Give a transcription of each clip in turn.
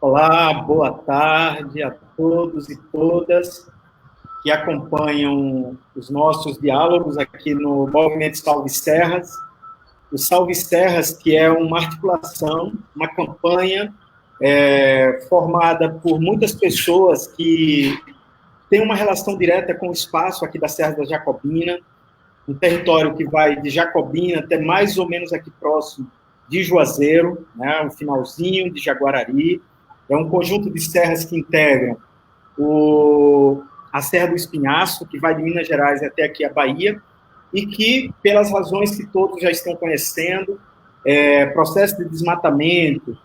Olá, boa tarde a todos e todas que acompanham os nossos diálogos aqui no Movimento Salve Serras. O Salve Serras, que é uma articulação, uma campanha formada por muitas pessoas que têm uma relação direta com o espaço aqui da Serra da Jacobina, um território que vai de Jacobina até mais ou menos aqui próximo de Juazeiro, né, um finalzinho de Jaguarari. É um conjunto de serras que integram a Serra do Espinhaço, que vai de Minas Gerais até aqui a Bahia, e que, pelas razões que todos já estão conhecendo, processo de desmatamento,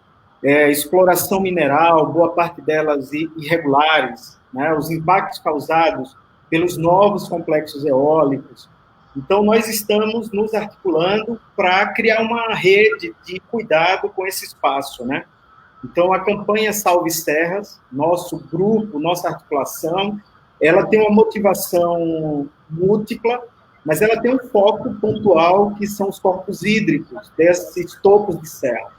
exploração mineral, boa parte delas irregulares, né, os impactos causados pelos novos complexos eólicos. Então, nós estamos nos articulando para criar uma rede de cuidado com esse espaço, né? Então, a campanha Salve Serras, nosso grupo, nossa articulação, ela tem uma motivação múltipla, mas ela tem um foco pontual, que são os corpos hídricos desses topos de serra.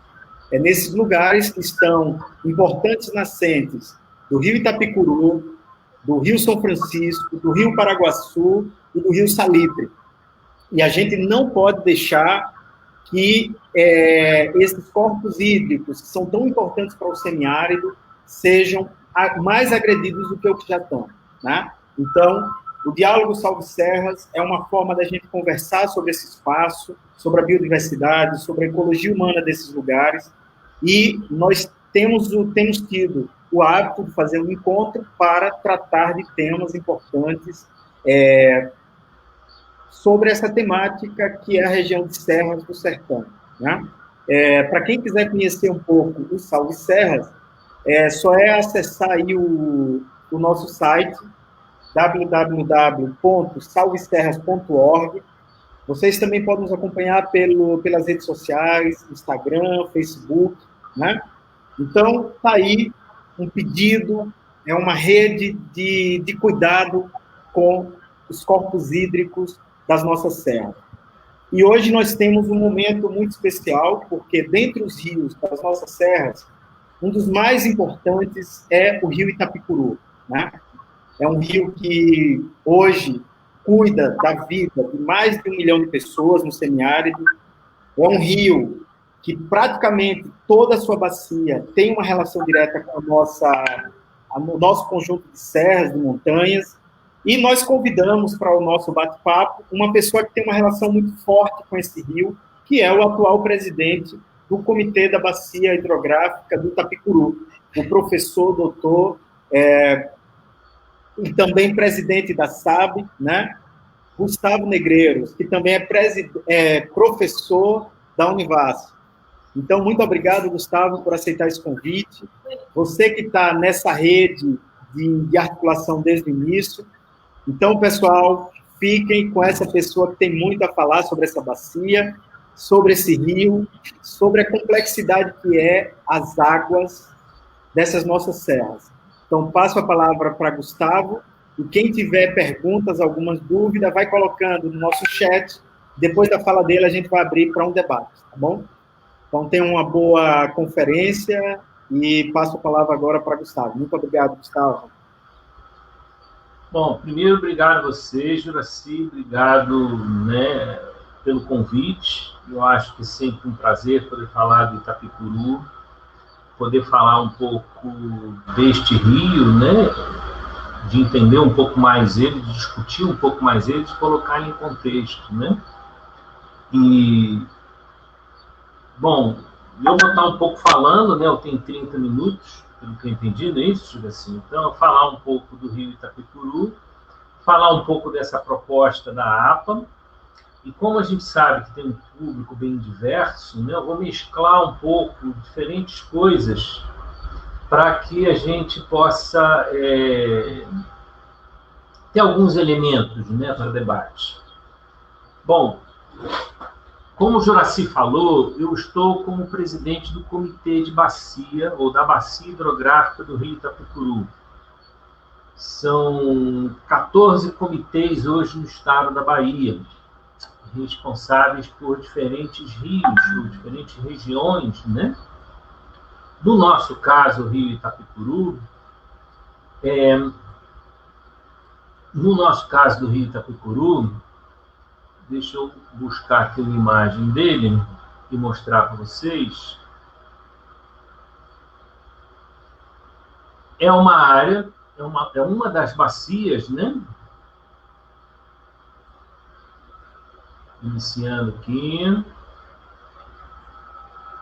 É nesses lugares que estão importantes nascentes do Rio Itapicuru, do Rio São Francisco, do Rio Paraguaçu e do Rio Salitre. E a gente não pode deixar que esses corpos hídricos, que são tão importantes para o semiárido, sejam mais agredidos do que o que já estão, né? Então, o Diálogo Salve Serras é uma forma da gente conversar sobre esse espaço, sobre a biodiversidade, sobre a ecologia humana desses lugares, e nós temos tido o hábito de fazer um encontro para tratar de temas importantes sobre essa temática que é a região de Serras do Sertão, né? Para quem quiser conhecer um pouco o Salve Serras, só é acessar aí o nosso site, www.salveserras.org. Vocês também podem nos acompanhar pelas redes sociais, Instagram, Facebook, né? Então, está aí um pedido, uma rede de cuidado com os corpos hídricos das nossas serras. E hoje nós temos um momento muito especial, porque dentre os rios das nossas serras, um dos mais importantes é o rio Itapicuru, né? É um rio que hoje cuida da vida de mais de 1 milhão de pessoas no semiárido. É um rio que praticamente toda a sua bacia tem uma relação direta com o nosso conjunto de serras, de montanhas. E nós convidamos para o nosso bate-papo uma pessoa que tem uma relação muito forte com esse rio, que é o atual presidente do Comitê da Bacia Hidrográfica do Itapicuru, o professor doutor e também presidente da SAB, né, Gustavo Negreiros, que também é professor da Univasf. Então, muito obrigado, Gustavo, por aceitar esse convite. Você que está nessa rede de articulação desde o início. Então, pessoal, fiquem com essa pessoa que tem muito a falar sobre essa bacia, sobre esse rio, sobre a complexidade que é as águas dessas nossas serras. Então, passo a palavra para Gustavo, e quem tiver perguntas, algumas dúvidas, vai colocando no nosso chat. Depois da fala dele, a gente vai abrir para um debate, tá bom? Então, tenham uma boa conferência e passo a palavra agora para Gustavo. Muito obrigado, Gustavo. Bom, primeiro, obrigado a você, Juraci, obrigado, né, pelo convite. Eu acho que é sempre um prazer poder falar do Itapicuru, poder falar um pouco deste rio, né, de entender um pouco mais ele, de discutir um pouco mais ele, de colocar ele em contexto, né. E, bom, eu vou estar um pouco falando, né, eu tenho 30 minutos, pelo que eu entendi, não é isso, assim? Então, falar um pouco do rio Itapicuru, falar um pouco dessa proposta da APA, e como a gente sabe que tem um público bem diverso, né, eu vou mesclar um pouco diferentes coisas para que a gente possa ter alguns elementos, né, para debate. Bom, como o Juraci falou, eu estou como presidente do Comitê de Bacia, ou da Bacia Hidrográfica do Rio Itapicuru. São 14 comitês hoje no estado da Bahia, responsáveis por diferentes rios, ou diferentes regiões, né? No nosso caso, o rio Itapicuru, no nosso caso do rio Itapicuru, deixa eu buscar aqui uma imagem dele e mostrar para vocês. É uma área, é uma das bacias, né? Iniciando aqui.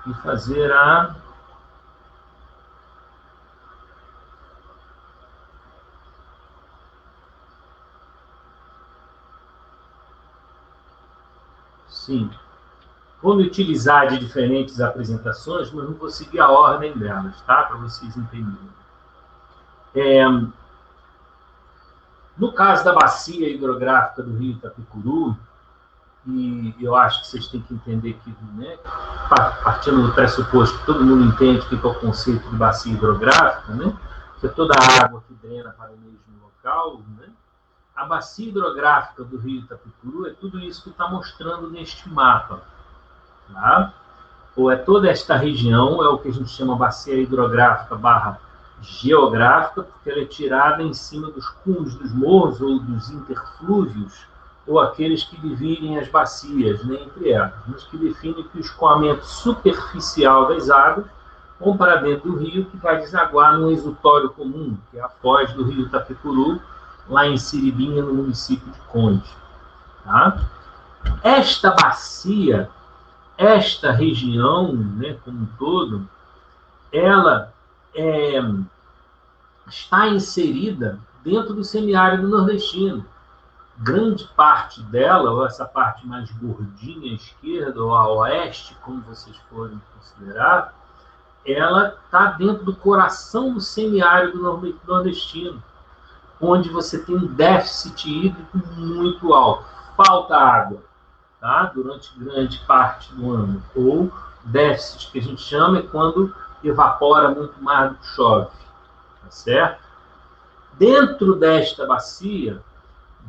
E fazer a... Sim. Vou me utilizar de diferentes apresentações, mas não vou seguir a ordem delas, tá? Para vocês entenderem. No caso da bacia hidrográfica do rio Itapicuru, e eu acho que vocês têm que entender que, né, partindo do pressuposto que todo mundo entende o que é o conceito de bacia hidrográfica, né, que é toda a água que drena para o mesmo local, né, a bacia hidrográfica do rio Itapicuru é tudo isso que está mostrando neste mapa. Tá? Ou é toda esta região, é o que a gente chama bacia hidrográfica barra geográfica, porque ela é tirada em cima dos cumes dos morros ou dos interflúvios, ou aqueles que dividem as bacias, né, entre elas, mas que definem que o escoamento superficial das águas vão para dentro do rio, que vai desaguar no exutório comum, que é a foz do rio Itapicuru, lá em Siribinha, no município de Conde. Tá? Esta bacia, esta região, né, como um todo, ela está inserida dentro do semiárido nordestino. Grande parte dela, ou essa parte mais gordinha à esquerda, ou a oeste, como vocês forem considerar, ela está dentro do coração do semiárido nordestino, onde você tem um déficit hídrico muito alto. Falta água, tá? Durante grande parte do ano. Ou déficit, que a gente chama, é quando evapora muito mais do que chove. Tá certo? Dentro desta bacia,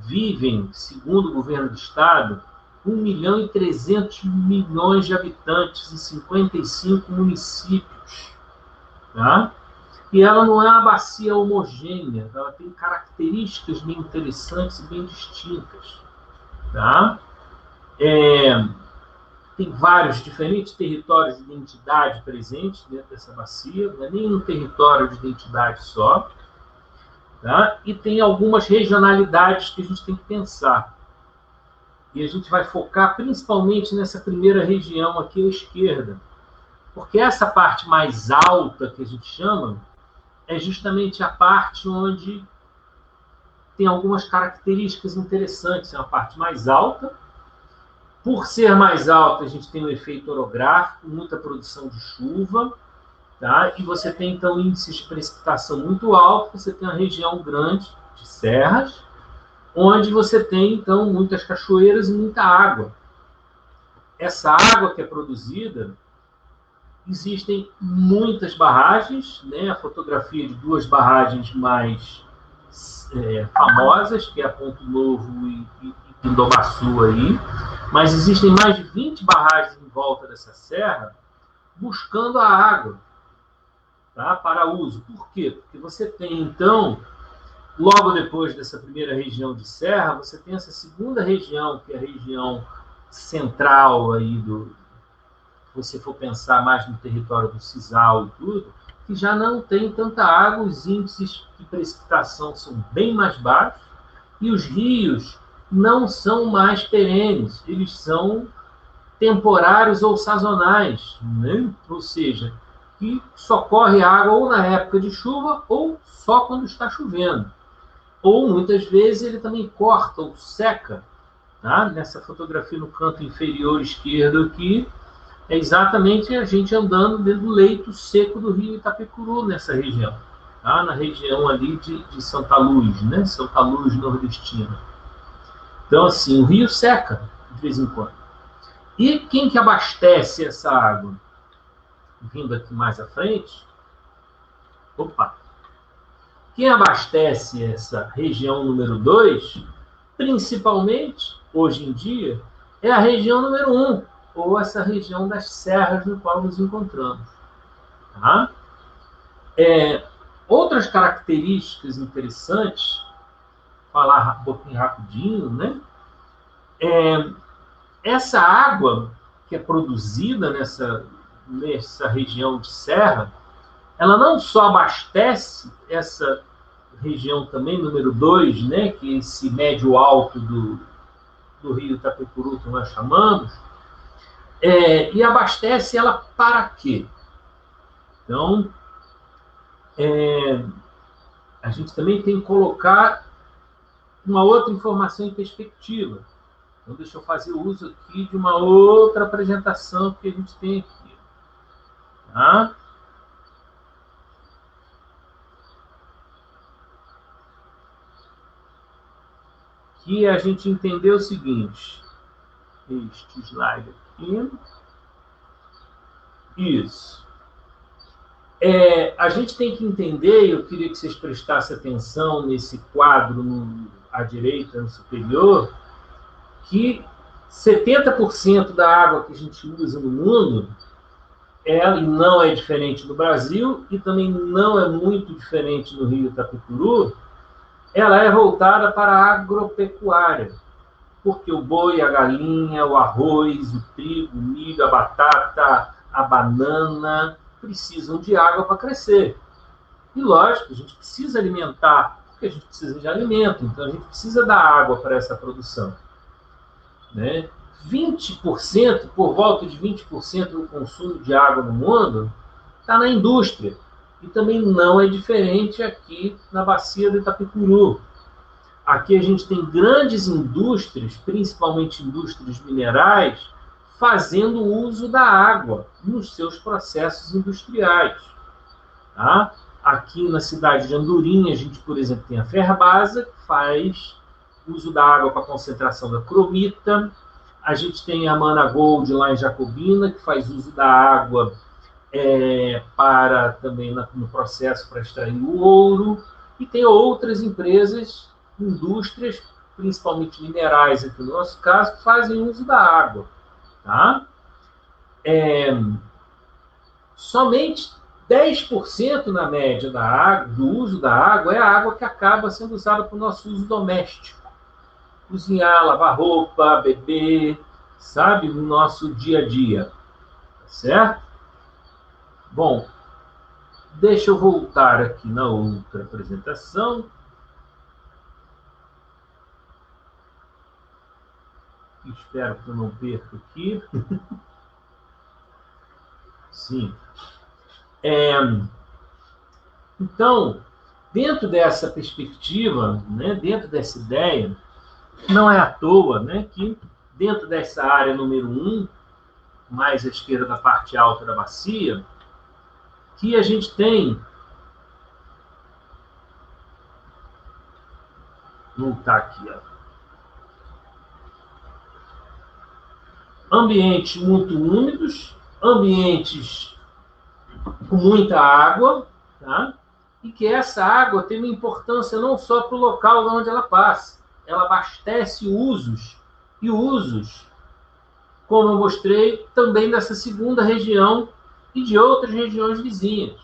vivem, segundo o governo do estado, 1.300.000.000 de habitantes em 55 municípios. Tá? E ela não é uma bacia homogênea, ela tem características bem interessantes e bem distintas. Tá? Tem vários diferentes territórios de identidade presentes dentro dessa bacia, não é nem um território de identidade só. Tá? E tem algumas regionalidades que a gente tem que pensar. E a gente vai focar principalmente nessa primeira região aqui à esquerda. Porque essa parte mais alta, que a gente chama, é justamente a parte onde tem algumas características interessantes. É uma parte mais alta. Por ser mais alta, a gente tem um efeito orográfico, muita produção de chuva. Tá? E você tem, então, índices de precipitação muito altos, você tem uma região grande de serras, onde você tem, então, muitas cachoeiras e muita água. Essa água que é produzida, existem muitas barragens, né? A fotografia de duas barragens mais famosas, que é a Ponto Novo e Pindobaçu aí, mas existem mais de 20 barragens em volta dessa serra, buscando a água. Tá? Para uso. Por quê? Porque você tem, então, logo depois dessa primeira região de serra, você tem essa segunda região, que é a região central aí se você for pensar mais no território do Sisal e tudo, que já não tem tanta água, os índices de precipitação são bem mais baixos, e os rios não são mais perenes, eles são temporários ou sazonais, né? Ou seja, que só corre água ou na época de chuva ou só quando está chovendo. Ou, muitas vezes, ele também corta ou seca. Tá? Nessa fotografia no canto inferior esquerdo aqui, é exatamente a gente andando dentro do leito seco do rio Itapicuru, nessa região. Tá? Na região ali de Santa Luz, né? Santa Luz nordestina. Então, assim, o rio seca de vez em quando. E quem que abastece essa água? Vindo aqui mais à frente, quem abastece essa região número 2, principalmente, hoje em dia, é a região número 1, ou essa região das serras no qual nos encontramos. Tá? Outras características interessantes, falar um pouquinho rapidinho, né? Essa água que é produzida nessa região de serra, ela não só abastece essa região também, número 2, né, que é esse médio alto do rio Itapecuru, que nós chamamos, e abastece ela para quê? Então, a gente também tem que colocar uma outra informação em perspectiva. Então, deixa eu fazer uso aqui de uma outra apresentação que a gente tem aqui. Tá? Que a gente entendeu o seguinte. Este slide aqui. Isso. A gente tem que entender, eu queria que vocês prestassem atenção nesse quadro à direita, no superior, que 70% da água que a gente usa no mundo, e não é diferente no Brasil, e também não é muito diferente no rio Itapecuru, ela é voltada para a agropecuária, porque o boi, a galinha, o arroz, o trigo, o milho, a batata, a banana precisam de água para crescer. E lógico, a gente precisa alimentar, porque a gente precisa de alimento, então a gente precisa dar água para essa produção. Né? 20%, por volta de 20% do consumo de água no mundo está na indústria. E também não é diferente aqui na bacia do Itapecuru. Aqui a gente tem grandes indústrias, principalmente indústrias minerais, fazendo uso da água nos seus processos industriais. Tá? Aqui na cidade de Andorinha, a gente, por exemplo, tem a Ferbasa, que faz uso da água para concentração da cromita. A gente tem a Mana Gold lá em Jacobina, que faz uso da água para também no processo para extrair o ouro. E tem outras empresas, indústrias, principalmente minerais, aqui no nosso caso, que fazem uso da água. Tá? Somente 10% na média da água, do uso da água, é a água que acaba sendo usada para o nosso uso doméstico. Cozinhar, lavar roupa, beber, sabe? No nosso dia a dia. Certo? Bom, deixa eu voltar aqui na outra apresentação. Espero que eu não perca aqui. Sim. Então, dentro dessa perspectiva, né, dentro dessa ideia, não é à toa, né, que dentro dessa área número 1, mais à esquerda da parte alta da bacia, que a gente tem... Vou voltar aqui, ó. Ambientes muito úmidos, ambientes com muita água, tá? E que essa água tem uma importância não só para o local onde ela passa, ela abastece usos, e usos, como eu mostrei, também dessa segunda região e de outras regiões vizinhas.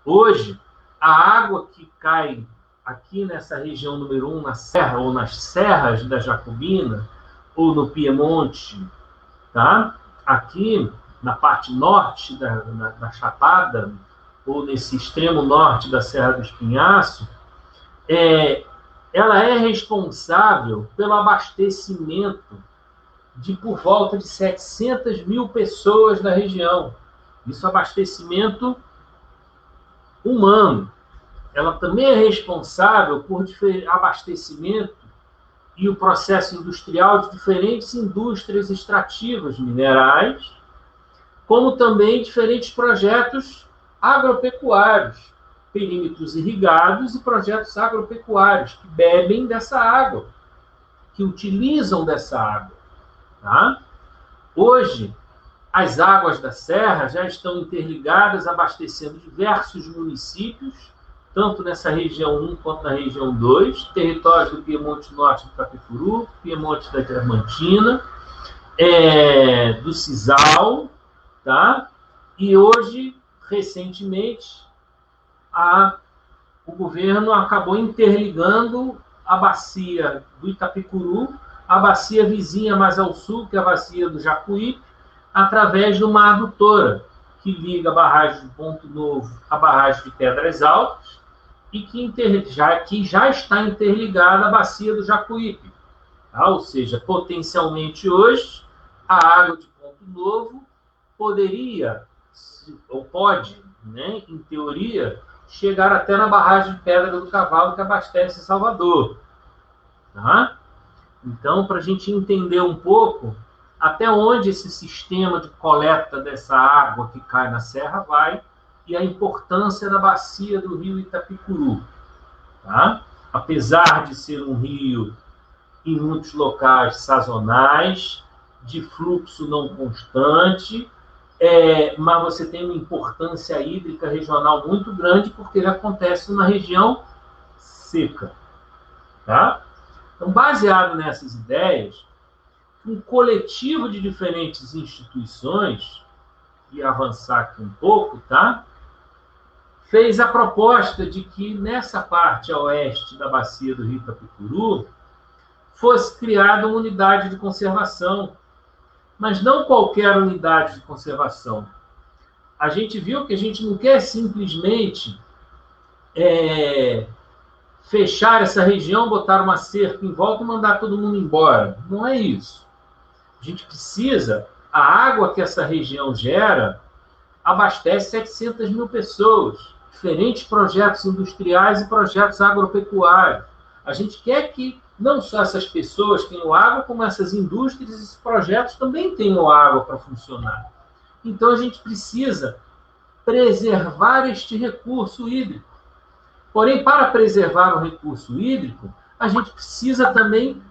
Hoje, a água que cai aqui nessa região número 1, na serra, ou nas serras da Jacobina, ou no Piemonte, tá? Aqui, na parte norte da Chapada, ou nesse extremo norte da Serra do Espinhaço, ela é responsável pelo abastecimento de por volta de 700 mil pessoas na região. Isso é abastecimento humano. Ela também é responsável por abastecimento e o processo industrial de diferentes indústrias extrativas minerais, como também diferentes projetos agropecuários, perímetros irrigados e projetos agropecuários que bebem dessa água, que utilizam dessa água. Tá? Hoje, as águas da serra já estão interligadas, abastecendo diversos municípios, tanto nessa região 1 quanto na região 2, territórios do Piemonte Norte do Itapecuru, Piemonte da Diamantina, do Cisal, tá? E hoje, recentemente, o governo acabou interligando a bacia do Itapicuru, a bacia vizinha mais ao sul, que é a bacia do Jacuípe, através de uma adutora que liga a barragem de Ponto Novo à barragem de Pedras Altas e que já está interligada à bacia do Jacuípe. Tá? Ou seja, potencialmente hoje, a água de Ponto Novo poderia, ou pode, né, em teoria, chegar até na barragem de Pedra do Cavalo, que abastece Salvador. Tá? Então, para a gente entender um pouco até onde esse sistema de coleta dessa água que cai na serra vai e a importância da bacia do rio Itapicuru. Tá? Apesar de ser um rio, em muitos locais, sazonais, de fluxo não constante, mas você tem uma importância hídrica regional muito grande, porque ele acontece numa região seca. Tá? Então, baseado nessas ideias, um coletivo de diferentes instituições, e avançar aqui um pouco, tá? Fez a proposta de que nessa parte a oeste da bacia do rio Itapicuru fosse criada uma unidade de conservação, mas não qualquer unidade de conservação. A gente viu que a gente não quer simplesmente fechar essa região, botar uma cerca em volta e mandar todo mundo embora. Não é isso. A gente precisa... A água que essa região gera abastece 700 mil pessoas, diferentes projetos industriais e projetos agropecuários. A gente quer que não só essas pessoas tenham água, como essas indústrias e esses projetos também tenham água para funcionar. Então, a gente precisa preservar este recurso hídrico. Porém, para preservar o recurso hídrico, a gente precisa também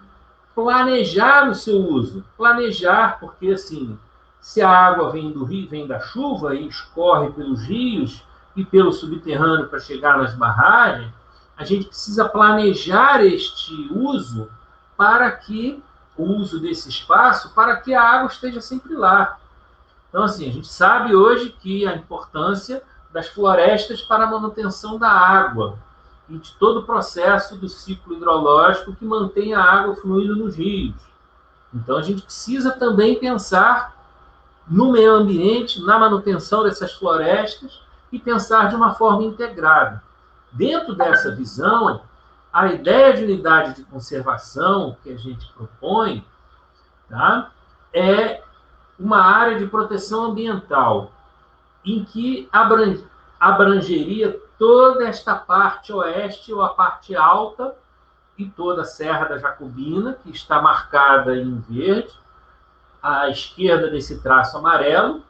planejar o seu uso. Planejar, porque, assim, se a água vem do rio, vem da chuva e escorre pelos rios e pelo subterrâneo para chegar nas barragens, a gente precisa planejar este uso para que o uso desse espaço, para que a água esteja sempre lá. Então, assim, a gente sabe hoje que a importância das florestas para a manutenção da água e de todo o processo do ciclo hidrológico que mantém a água fluindo nos rios. Então, a gente precisa também pensar no meio ambiente, na manutenção dessas florestas e pensar de uma forma integrada. Dentro dessa visão, a ideia de unidade de conservação que a gente propõe, tá, é uma área de proteção ambiental em que abrangeria toda esta parte oeste ou a parte alta e toda a Serra da Jacobina, que está marcada em verde, à esquerda desse traço amarelo.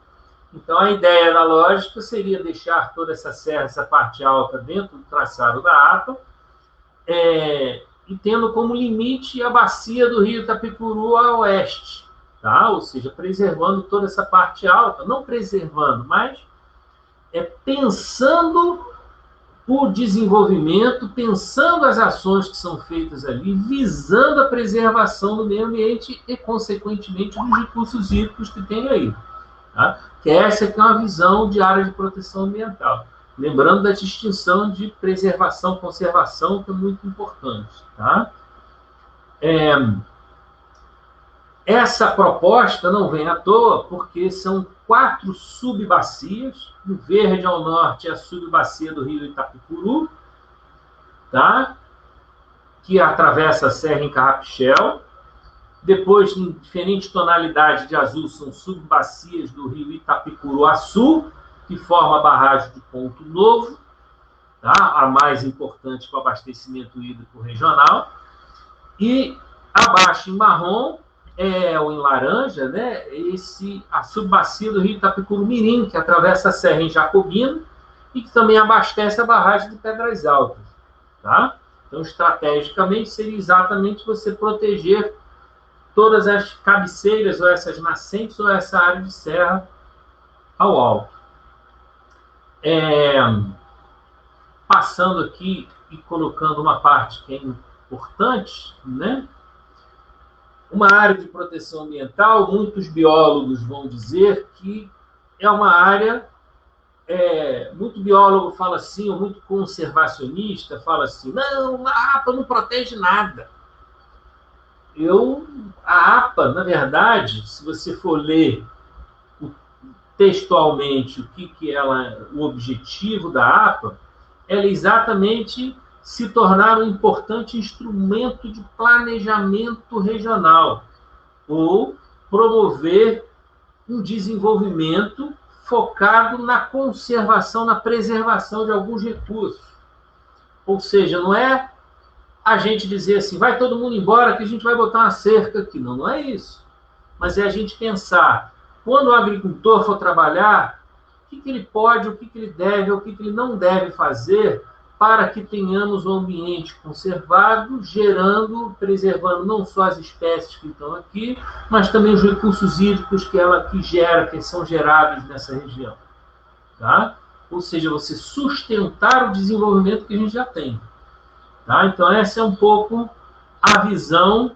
Então, a ideia da lógica seria deixar toda essa serra, essa parte alta, dentro do traçado da APA, e tendo como limite a bacia do rio Itapicuru a oeste, tá? Ou seja, preservando toda essa parte alta, não preservando, mas pensando o desenvolvimento, pensando as ações que são feitas ali, visando a preservação do meio ambiente e, consequentemente, dos recursos hídricos que tem aí. Tá? Que essa aqui é uma visão de área de proteção ambiental. Lembrando da distinção de preservação e conservação, que é muito importante. Tá? Essa proposta não vem à toa, porque são 4 subbacias. No verde ao norte é a subbacia do rio Itapicuru, tá? Que atravessa a serra em Carrapichel. Depois, em diferente tonalidade de azul, são subbacias do rio Itapicuru a sul, que forma a barragem de Ponto Novo, tá? A mais importante para o abastecimento hídrico regional. E abaixo, em marrom, ou em laranja, né, a subbacia do rio Itapicuru Mirim, que atravessa a serra em Jacobina e que também abastece a barragem de Pedras Altas. Tá? Então, estrategicamente, seria exatamente você proteger todas as cabeceiras, ou essas nascentes, ou essa área de serra ao alto. Passando aqui e colocando uma parte que é importante, né? Uma área de proteção ambiental, muitos biólogos vão dizer que é uma área muito biólogo fala assim, ou muito conservacionista fala assim, não, a APA não protege nada. A APA, na verdade, se você for ler textualmente o objetivo da APA, ela é exatamente se tornar um importante instrumento de planejamento regional, ou promover um desenvolvimento focado na conservação, na preservação de alguns recursos. Ou seja, não é a gente dizer assim, vai todo mundo embora que a gente vai botar uma cerca aqui. Não, não é isso. Mas é a gente pensar, quando o agricultor for trabalhar, o que ele pode, o que ele deve, o que ele não deve fazer para que tenhamos um ambiente conservado, preservando não só as espécies que estão aqui, mas também os recursos hídricos que são gerados nessa região. Tá? Ou seja, você sustentar o desenvolvimento que a gente já tem. Tá? Então, essa é um pouco a visão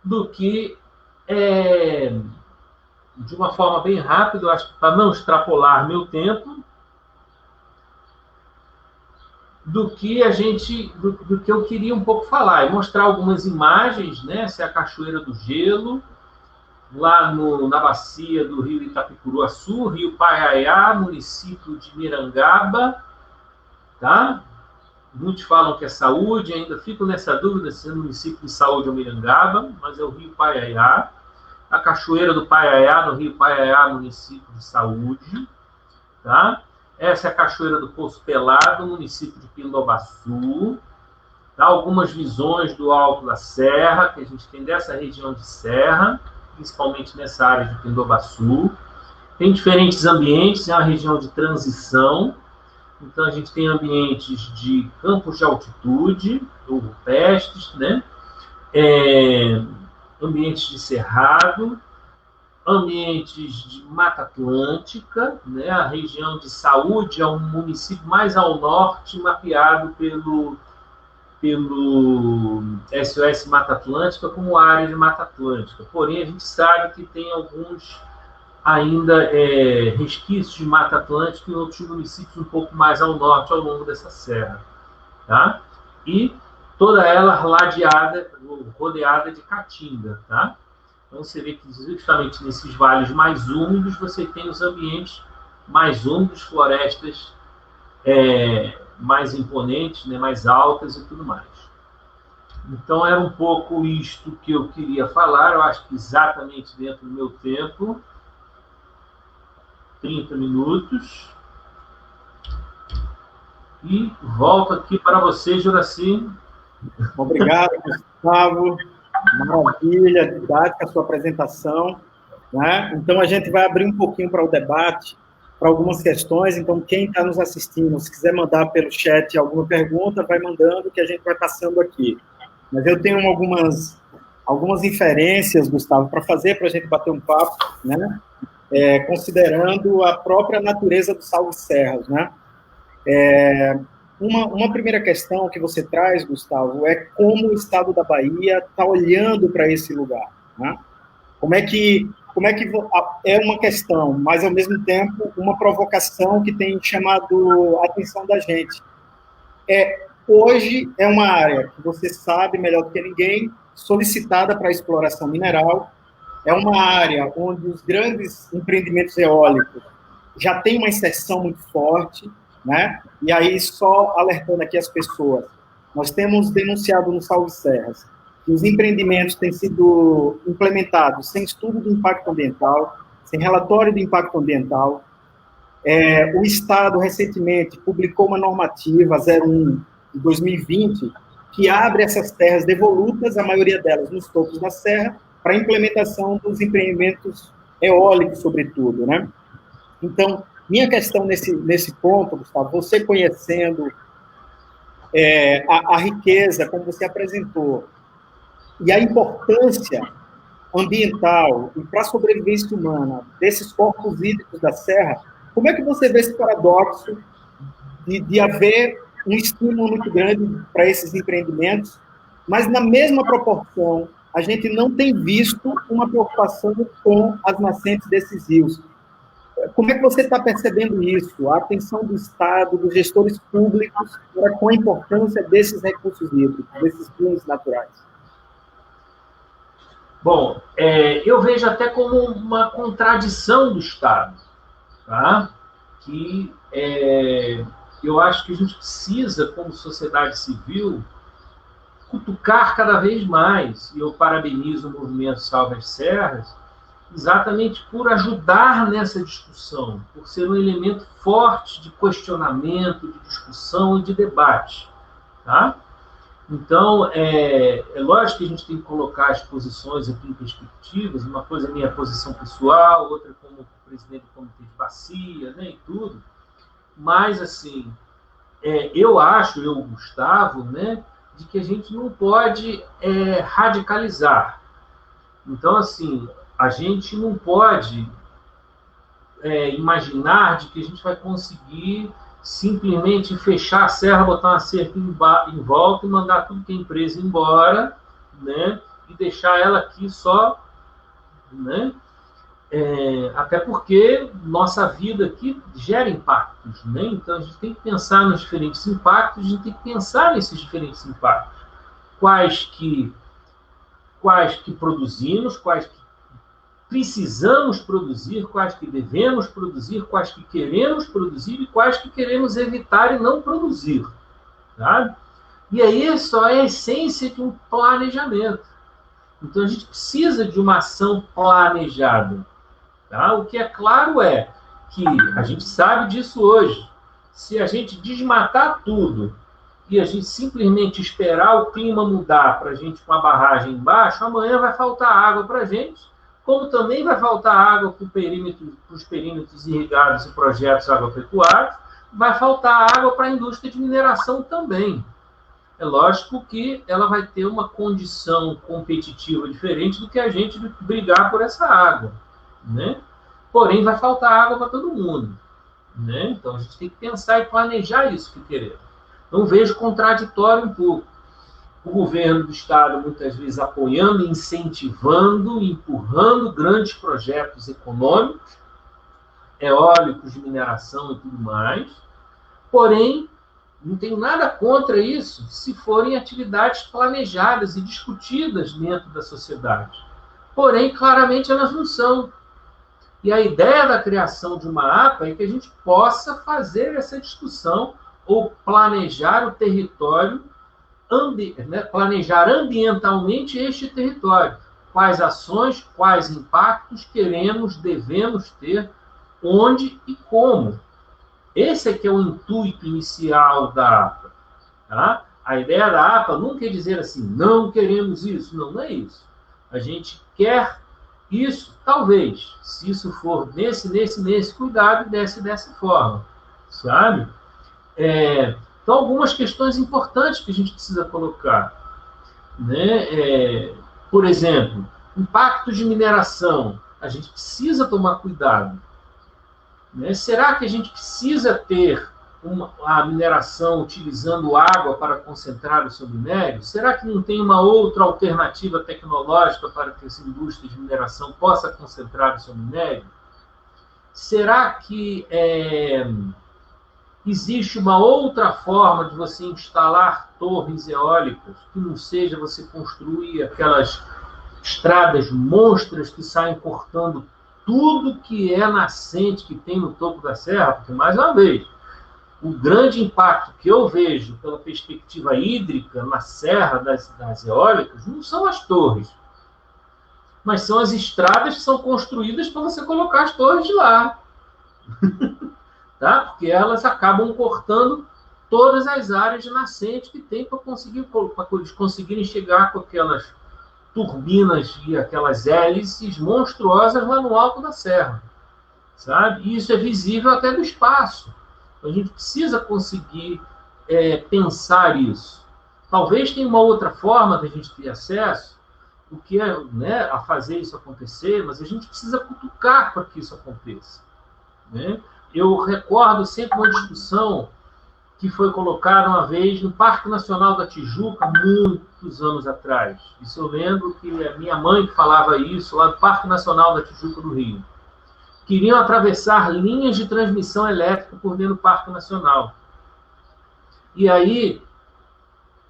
do que de uma forma bem rápida, eu acho que para não extrapolar meu tempo, do que eu queria um pouco falar, e mostrar algumas imagens, né? Essa é a Cachoeira do Gelo, lá na bacia do rio Itapicuruaçu, rio Paiaiá, município de Mirangaba, tá? Muitos falam que é Saúde, ainda fico nessa dúvida se é município de Saúde ou Mirangaba, mas é o rio Paiaiá. A Cachoeira do Paiaiá, no rio Paiaiá, município de Saúde, tá? Essa é a Cachoeira do Poço Pelado, município de Pindobaçu. Tá? Algumas visões do Alto da Serra, que a gente tem dessa região de serra, principalmente nessa área de Pindobaçu. Tem diferentes ambientes, é uma região de transição. Então, a gente tem ambientes de campos de altitude, ou rupestres, né? Ambientes de cerrado, ambientes de Mata Atlântica, né? A região de Saúde é um município mais ao norte, mapeado pelo SOS Mata Atlântica como área de Mata Atlântica. Porém, a gente sabe que tem alguns ainda resquícios de Mata Atlântica em outros municípios um pouco mais ao norte, ao longo dessa serra. Tá? E toda ela rodeada de caatinga. Tá? Então, você vê que justamente nesses vales mais úmidos, você tem os ambientes mais úmidos, florestas mais imponentes, né, mais altas e tudo mais. Então, era um pouco isto que eu queria falar. Eu acho que exatamente dentro do meu tempo, 30 minutos. E volto aqui para você, Juraci. Obrigado, Gustavo. Maravilha, didática a sua apresentação. Né? Então, a gente vai abrir um pouquinho para o debate, para algumas questões. Então, quem está nos assistindo, se quiser mandar pelo chat alguma pergunta, vai mandando, que a gente vai passando aqui. Mas eu tenho algumas inferências, Gustavo, para fazer, para a gente bater um papo, né? Considerando a própria natureza do Salve Serras, né? Uma primeira questão que você traz, Gustavo, é como o Estado da Bahia está olhando para esse lugar, né? Como é que é uma questão, mas, ao mesmo tempo, uma provocação que tem chamado a atenção da gente. Hoje é uma área que você sabe melhor do que ninguém, solicitada para exploração mineral, é uma área onde os grandes empreendimentos eólicos já têm uma inserção muito forte, né? E aí, só alertando aqui as pessoas, nós temos denunciado no Salve Serras que os empreendimentos têm sido implementados sem estudo de impacto ambiental, sem relatório de impacto ambiental. O Estado, recentemente, publicou uma normativa 01 de 2020 que abre essas terras devolutas, a maioria delas nos topos da serra, para a implementação dos empreendimentos eólicos, sobretudo, né? Então, minha questão nesse ponto, Gustavo, você conhecendo a riqueza, como você apresentou, e a importância ambiental e para a sobrevivência humana desses corpos hídricos da serra, como é que você vê esse paradoxo de haver um estímulo muito grande para esses empreendimentos, mas, na mesma proporção, a gente não tem visto uma preocupação com as nascentes desses rios? Como é que você está percebendo isso? A atenção do Estado, dos gestores públicos, com a importância desses recursos hídricos, desses bens naturais? Bom, eu vejo até como uma contradição do Estado, tá? Que eu acho que a gente precisa, como sociedade civil, cutucar cada vez mais, e eu parabenizo o movimento Salve as Serras, exatamente por ajudar nessa discussão, por ser um elemento forte de questionamento, de discussão e de debate. Tá? Então, é lógico que a gente tem que colocar as posições aqui em perspectivas, uma coisa é minha posição pessoal, outra como presidente do Comitê de Bacia, né, e tudo, mas, assim, eu acho, Gustavo, né, de que a gente não pode radicalizar. Então, assim, a gente não pode imaginar de que a gente vai conseguir simplesmente fechar a serra, botar uma cerca em volta e mandar tudo que é empresa embora, né, e deixar ela aqui só, né, até porque nossa vida aqui gera impactos, né, então a gente tem que pensar nos diferentes impactos, a gente tem que pensar nesses diferentes impactos, quais que produzimos, quais que precisamos produzir, quais que devemos produzir, quais que queremos produzir e quais que queremos evitar e não produzir. Tá? E aí só é a essência de um planejamento. Então a gente precisa de uma ação planejada. Tá? O que é claro é que a gente sabe disso hoje. Se a gente desmatar tudo e a gente simplesmente esperar o clima mudar para a gente com a barragem embaixo, amanhã vai faltar água para a gente, como também vai faltar água para os perímetros irrigados e projetos agropecuários, vai faltar água para a indústria de mineração também. É lógico que ela vai ter uma condição competitiva diferente do que a gente brigar por essa água, né? Porém, vai faltar água para todo mundo, né? Então, a gente tem que pensar e planejar isso que queremos. Não vejo contraditório um pouco. O governo do Estado, muitas vezes, apoiando, incentivando, empurrando grandes projetos econômicos, eólicos, de mineração e tudo mais. Porém, não tenho nada contra isso se forem atividades planejadas e discutidas dentro da sociedade. Porém, claramente, elas não são. E a ideia da criação de uma APA é que a gente possa fazer essa discussão ou planejar o território, planejar ambientalmente este território. Quais ações, quais impactos queremos, devemos ter, onde e como. Esse é que é o intuito inicial da APA. Tá? A ideia da APA não quer dizer assim, não queremos isso. Não, não é isso. A gente quer isso, talvez, se isso for nesse cuidado, dessa forma. Sabe? Então, algumas questões importantes que a gente precisa colocar. Né? Por exemplo, impacto de mineração. A gente precisa tomar cuidado. Né? Será que a gente precisa ter a mineração utilizando água para concentrar o seu minério? Será que não tem uma outra alternativa tecnológica para que essa indústria de mineração possa concentrar o seu minério? Será que existe uma outra forma de você instalar torres eólicas que não seja você construir aquelas estradas monstras que saem cortando tudo que é nascente que tem no topo da serra? Porque, mais uma vez, o grande impacto que eu vejo pela perspectiva hídrica na serra das eólicas não são as torres, mas são as estradas que são construídas para você colocar as torres de lá. Tá? Porque elas acabam cortando todas as áreas de nascente que tem para eles conseguirem chegar com aquelas turbinas e aquelas hélices monstruosas lá no alto da serra. Sabe? E isso é visível até do espaço. A gente precisa conseguir pensar isso. Talvez tenha uma outra forma de a gente ter acesso, o que é, né, a fazer isso acontecer, mas a gente precisa cutucar para que isso aconteça. Né? Eu recordo sempre uma discussão que foi colocada uma vez no Parque Nacional da Tijuca, muitos anos atrás. Isso eu lembro que a minha mãe que falava isso lá do Parque Nacional da Tijuca do Rio. queriam atravessar linhas de transmissão elétrica por dentro do Parque Nacional. E aí,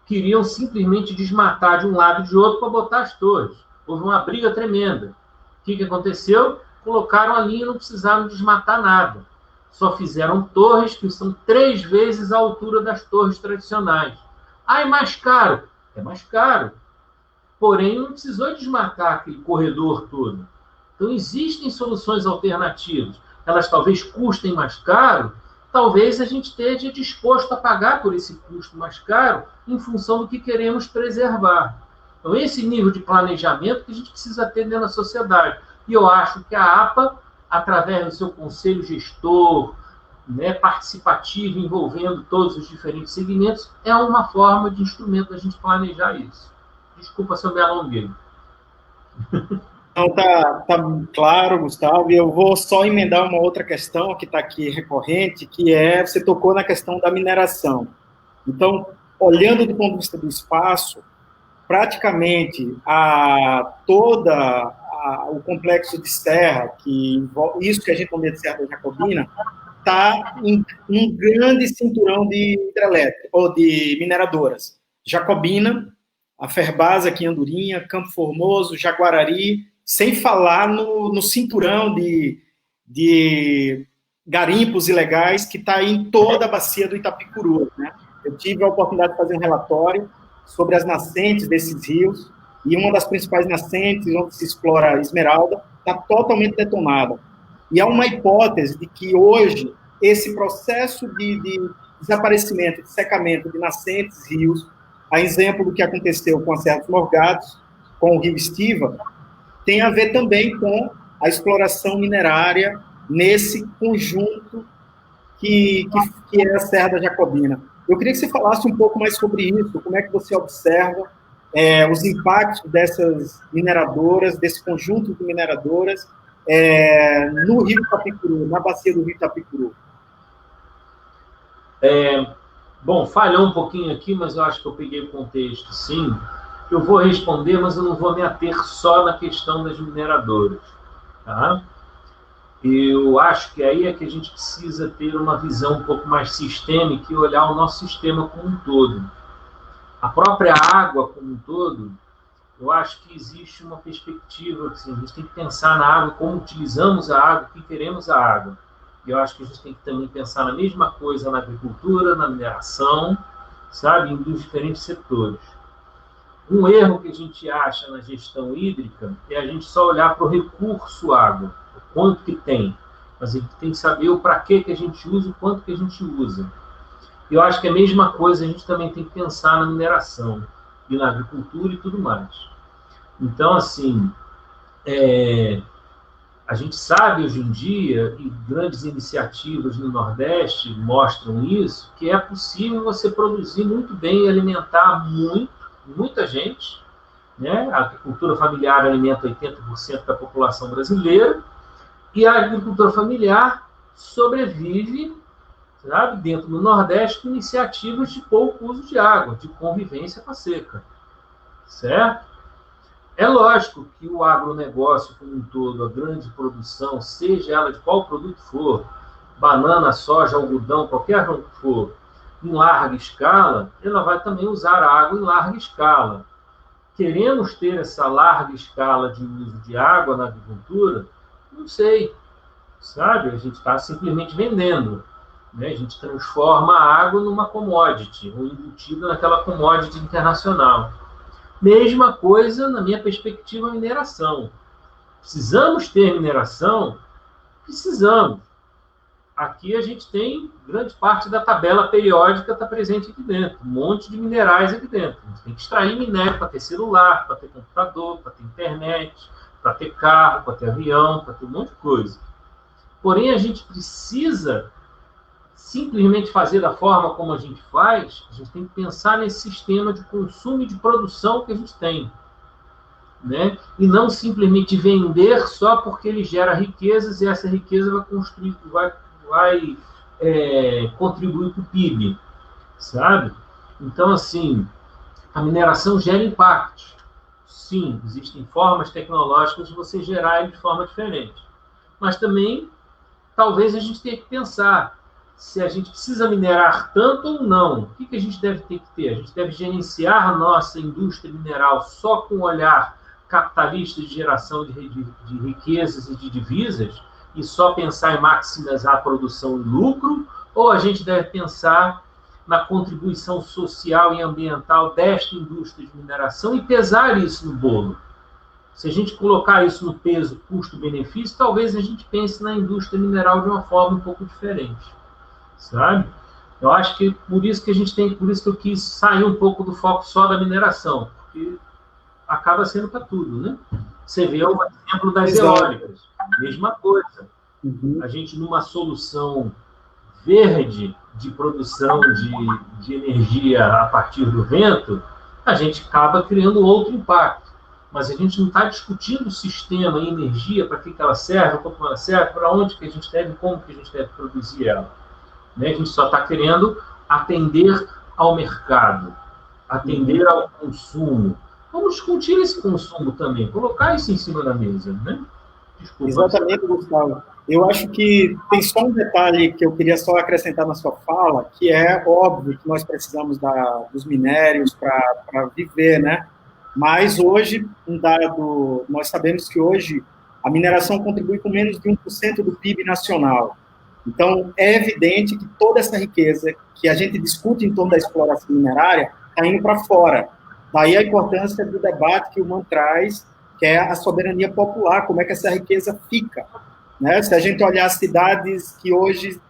queriam simplesmente desmatar de um lado e de outro para botar as torres. Houve uma briga tremenda. O que aconteceu? Colocaram a linha e não precisaram desmatar nada. Só fizeram torres que são 3 vezes a altura das torres tradicionais. Ah, é mais caro? É mais caro. Porém, não precisou desmatar aquele corredor todo. Então, existem soluções alternativas. Elas talvez custem mais caro, talvez a gente esteja disposto a pagar por esse custo mais caro em função do que queremos preservar. Então, esse nível de planejamento que a gente precisa ter dentro da sociedade. E eu acho que a APA, através do seu conselho gestor, né, participativo, envolvendo todos os diferentes segmentos, é uma forma de instrumento da gente planejar isso. Desculpa se eu me alonguei. Não, tá claro, Gustavo, e eu vou só emendar uma outra questão que está aqui recorrente, que é, você tocou na questão da mineração. Então, olhando do ponto de vista do espaço, praticamente o complexo de serra, que envolve isso que a gente chama de Serra da Jacobina, está em um grande cinturão de hidrelétrica, ou de mineradoras. Jacobina, a Ferbasa aqui em Andorinha, Campo Formoso, Jaguarari, sem falar no cinturão de garimpos ilegais que está em toda a bacia do Itapicuru, né? Eu tive a oportunidade de fazer um relatório sobre as nascentes desses rios, e uma das principais nascentes, onde se explora esmeralda, está totalmente detonada. E há uma hipótese de que hoje esse processo de desaparecimento, de secamento de nascentes, rios, a exemplo do que aconteceu com a Serra dos Morgados, com o Rio Estiva, tem a ver também com a exploração minerária nesse conjunto que é a Serra da Jacobina. Eu queria que você falasse um pouco mais sobre isso, como é que você observa os impactos dessas mineradoras, desse conjunto de mineradoras no Rio Itapicuru, na bacia do Rio Itapicuru. Bom, falhou um pouquinho aqui, mas eu acho que eu peguei o contexto, sim. Eu vou responder, mas eu não vou me ater só na questão das mineradoras. Tá? Eu acho que aí é que a gente precisa ter uma visão um pouco mais sistêmica e olhar o nosso sistema como um todo. A própria água como um todo, eu acho que existe uma perspectiva, assim, a gente tem que pensar na água, como utilizamos a água, o que queremos a água. E eu acho que a gente tem que também pensar na mesma coisa na agricultura, na mineração, sabe, nos diferentes setores. Um erro que a gente acha na gestão hídrica é a gente só olhar para o recurso água, o quanto que tem. Mas a gente tem que saber o para que a gente usa e o quanto que a gente usa. Eu acho que a mesma coisa a gente também tem que pensar na mineração e na agricultura e tudo mais. Então, assim, a gente sabe hoje em dia, e grandes iniciativas no Nordeste mostram isso, que é possível você produzir muito bem e alimentar muita gente, né? A agricultura familiar alimenta 80% da população brasileira, e a agricultura familiar sobrevive, sabe, dentro do Nordeste, com iniciativas de pouco uso de água, de convivência com a seca. Certo? É lógico que o agronegócio como um todo, a grande produção, seja ela de qual produto for, banana, soja, algodão, qualquer um que for, em larga escala, ela vai também usar água em larga escala. Queremos ter essa larga escala de uso de água na agricultura? Não sei, sabe? A gente está simplesmente vendendo. Né? A gente transforma a água numa commodity, ou embutida naquela commodity internacional. Mesma coisa, na minha perspectiva, a mineração. Precisamos ter mineração? Precisamos. Aqui a gente tem grande parte da tabela periódica está presente aqui dentro, um monte de minerais aqui dentro. A gente tem que extrair minério para ter celular, para ter computador, para ter internet, para ter carro, para ter avião, para ter um monte de coisa. Porém, a gente precisa simplesmente fazer da forma como a gente faz, a gente tem que pensar nesse sistema de consumo e de produção que a gente tem. Né? E não simplesmente vender só porque ele gera riquezas e essa riqueza vai contribuir para o PIB. Sabe? Então, assim, a mineração gera impactos. Sim, existem formas tecnológicas de você gerar ele de forma diferente. mas também talvez a gente tenha que pensar se a gente precisa minerar tanto ou não. O que a gente deve ter que ter? A gente deve gerenciar a nossa indústria mineral só com um olhar capitalista de geração de riquezas e de divisas e só pensar em maximizar a produção e lucro? Ou a gente deve pensar na contribuição social e ambiental desta indústria de mineração e pesar isso no bolo? Se a gente colocar isso no peso custo-benefício, talvez a gente pense na indústria mineral de uma forma um pouco diferente, sabe? Eu acho que por isso que eu quis sair um pouco do foco só da mineração, porque acaba sendo para tudo, né? Você vê o exemplo das eólicas, mesma coisa. A gente, numa solução verde de produção de energia a partir do vento, a gente acaba criando outro impacto. Mas a gente não está discutindo o sistema e energia, para que ela serve, como ela serve, para onde que a gente deve, como que a gente deve produzir ela. Né? A gente só está querendo atender ao mercado, atender ao consumo. Vamos discutir esse consumo também, colocar isso em cima da mesa, né? Desculpa. Exatamente, Gustavo. Eu acho que tem só um detalhe que eu queria só acrescentar na sua fala, que é óbvio que nós precisamos dos minérios para viver, né? Mas hoje, nós sabemos que hoje a mineração contribui com menos de 1% do PIB nacional. Então, é evidente que toda essa riqueza que a gente discute em torno da exploração minerária está indo para fora. Daí a importância do debate que o MAN traz, que é a soberania popular, como é que essa riqueza fica. Né? Se a gente olhar as cidades que hoje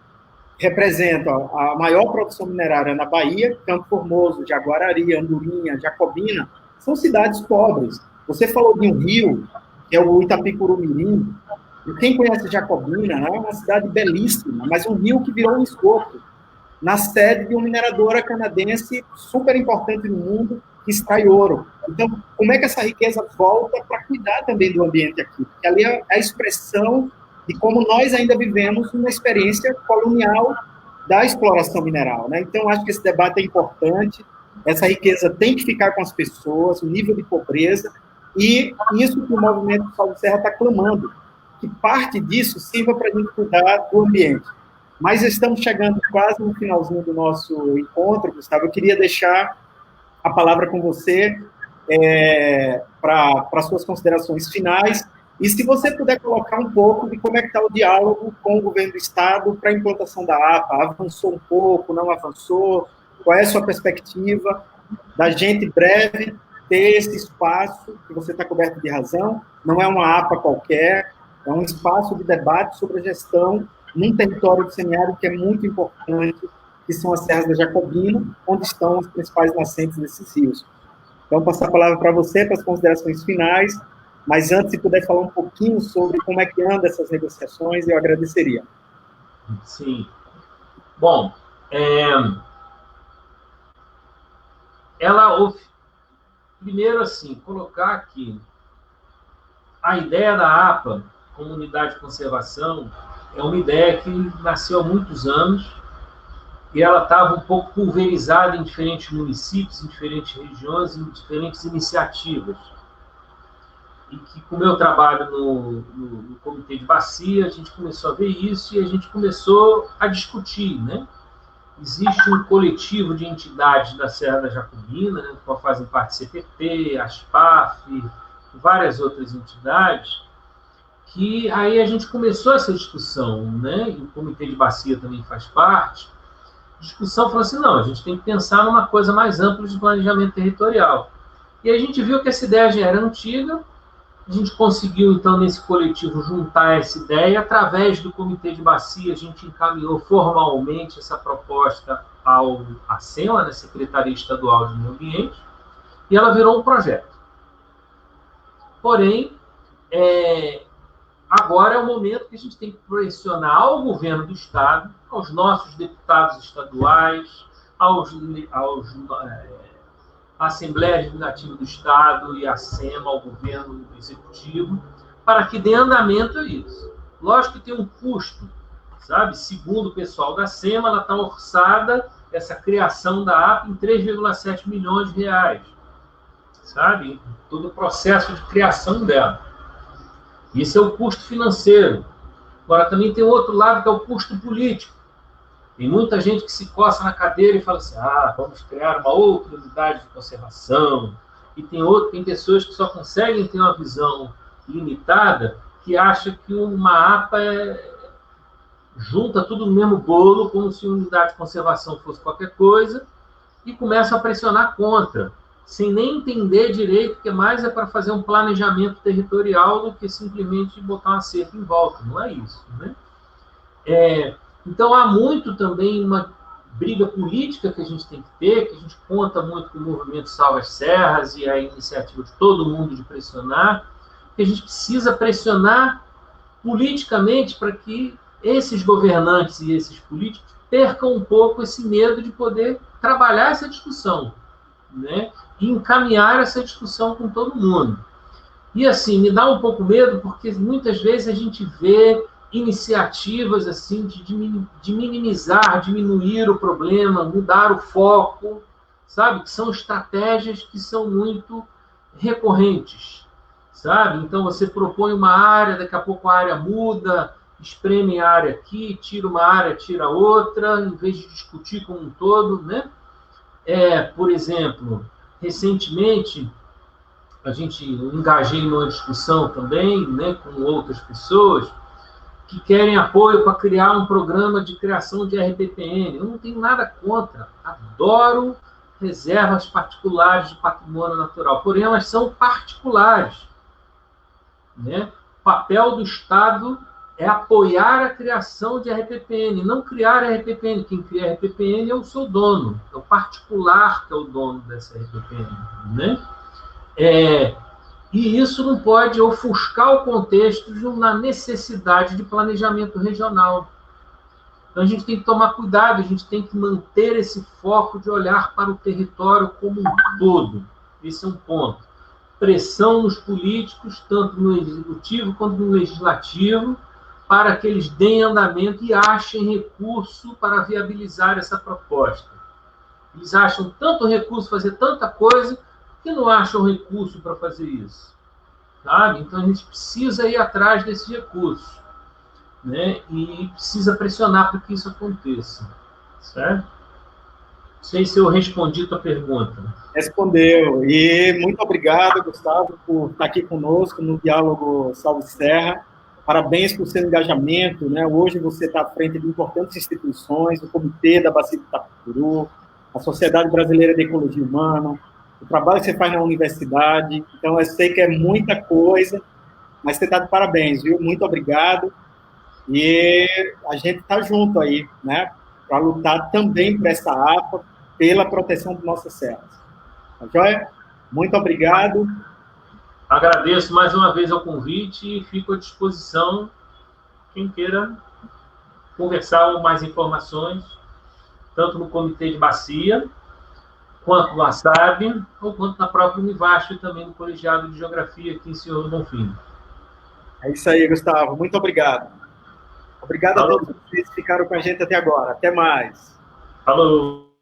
representam a maior produção minerária na Bahia, Campo Formoso, Jaguarari, Andorinha, Jacobina, são cidades pobres. Você falou de um rio, que é o Itapicuru-Mirim, e quem conhece Jacobina, né, é uma cidade belíssima, mas um rio que virou um esgoto, na sede de uma mineradora canadense super importante no mundo, que extrai ouro. Então, como é que essa riqueza volta para cuidar também do ambiente aqui? Porque ali é a expressão de como nós ainda vivemos uma experiência colonial da exploração mineral. Né? Então, acho que esse debate é importante, essa riqueza tem que ficar com as pessoas, o nível de pobreza, e isso que o Movimento Salve Serra está clamando, que parte disso sirva para a gente cuidar do ambiente. Mas estamos chegando quase no finalzinho do nosso encontro, Gustavo. Eu queria deixar a palavra com você para suas considerações finais, e se você puder colocar um pouco de como é que está o diálogo com o governo do Estado para a implantação da APA. Avançou um pouco, não avançou? Qual é a sua perspectiva da gente breve ter esse espaço, que você está coberto de razão, não é uma APA qualquer, é um espaço de debate sobre a gestão num território do semiárido que é muito importante, que são as Serras da Jacobina, onde estão as principais nascentes desses rios. Então, passar a palavra para você, para as considerações finais, mas antes, se puder falar um pouquinho sobre como é que andam essas negociações, eu agradeceria. Sim. Bom, primeiro, assim, colocar aqui a ideia da APA, Comunidade de Conservação, é uma ideia que nasceu há muitos anos e ela estava um pouco pulverizada em diferentes municípios, em diferentes regiões, em diferentes iniciativas. E que, com o meu trabalho no Comitê de Bacia, a gente começou a ver isso e a gente começou a discutir, né? Existe um coletivo de entidades da Serra da Jacobina, né, que fazem parte do CPT, ASPAF, várias outras entidades, que aí a gente começou essa discussão, né, e o Comitê de Bacia também faz parte. A discussão falou assim, não, a gente tem que pensar numa coisa mais ampla de planejamento territorial. E a gente viu que essa ideia já era antiga, a gente conseguiu, então, nesse coletivo, juntar essa ideia. Através do Comitê de Bacia, a gente encaminhou formalmente essa proposta à SEMA, né, Secretaria Estadual de Meio Ambiente, e ela virou um projeto. Porém, agora é o momento que a gente tem que pressionar ao governo do Estado, aos nossos deputados estaduais, a Assembleia Legislativa do Estado e a SEMA, ao governo executivo, para que dê andamento a isso. Lógico que tem um custo, sabe? Segundo o pessoal da SEMA, ela está orçada, essa criação da APA, em 3,7 milhões de reais, sabe? Todo o processo de criação dela. Isso é o custo financeiro. Agora, também tem outro lado, que é o custo político. Tem muita gente que se coça na cadeira e fala assim, vamos criar uma outra unidade de conservação. E tem pessoas que só conseguem ter uma visão limitada, que acha que uma APA junta tudo no mesmo bolo, como se uma unidade de conservação fosse qualquer coisa, e começa a pressionar contra, sem nem entender direito que mais é para fazer um planejamento territorial do que simplesmente botar uma cerca em volta. Não é isso, né? Então, há muito também uma briga política que a gente tem que ter, que a gente conta muito com o movimento Salva as Serras e a iniciativa de todo mundo de pressionar, que a gente precisa pressionar politicamente para que esses governantes e esses políticos percam um pouco esse medo de poder trabalhar essa discussão, né? E encaminhar essa discussão com todo mundo. E, assim, me dá um pouco medo, porque muitas vezes a gente vê iniciativas assim de minimizar, diminuir o problema, mudar o foco, sabe? Que são estratégias que são muito recorrentes, sabe? Então, você propõe uma área, daqui a pouco a área muda, espreme a área aqui, tira uma área, tira outra, em vez de discutir como um todo, né? Por exemplo, recentemente, engajei numa discussão também, né, com outras pessoas, que querem apoio para criar um programa de criação de RPPN. Eu não tenho nada contra. Adoro reservas particulares de patrimônio natural. Porém, elas são particulares, né? O papel do Estado é apoiar a criação de RPPN, não criar RPPN. Quem cria RPPN é o seu dono. É o particular que é o dono dessa RPPN, né? E isso não pode ofuscar o contexto na necessidade de planejamento regional. Então, a gente tem que tomar cuidado, a gente tem que manter esse foco de olhar para o território como um todo. Esse é um ponto. Pressão nos políticos, tanto no executivo quanto no legislativo, para que eles deem andamento e achem recurso para viabilizar essa proposta. Eles acham tanto recurso para fazer tanta coisa, que não acham recurso para fazer isso, sabe? Então, a gente precisa ir atrás desse recurso, né? E precisa pressionar para que isso aconteça, certo? Não sei se eu respondi a tua pergunta. Respondeu. E muito obrigado, Gustavo, por estar aqui conosco no Diálogo Salve Serra. Parabéns por seu engajamento, né? Hoje você está à frente de importantes instituições, o Comitê da Bacia do Itapicuru, a Sociedade Brasileira de Ecologia Humana, o trabalho que você faz na universidade. Então, eu sei que é muita coisa, mas você está de parabéns, viu? Muito obrigado. E a gente está junto aí, né? Para lutar também por essa APA, pela proteção de nossas serras. Tá joia? Muito obrigado. Agradeço mais uma vez o convite e fico à disposição quem queira conversar com mais informações, tanto no Comitê de Bacia, quanto no ASAB, ou quanto na própria Univasf e também no Colegiado de Geografia aqui em Senhor do Bonfim. É isso aí, Gustavo. Muito obrigado. Obrigado a todos vocês que ficaram com a gente até agora. Até mais. Falou.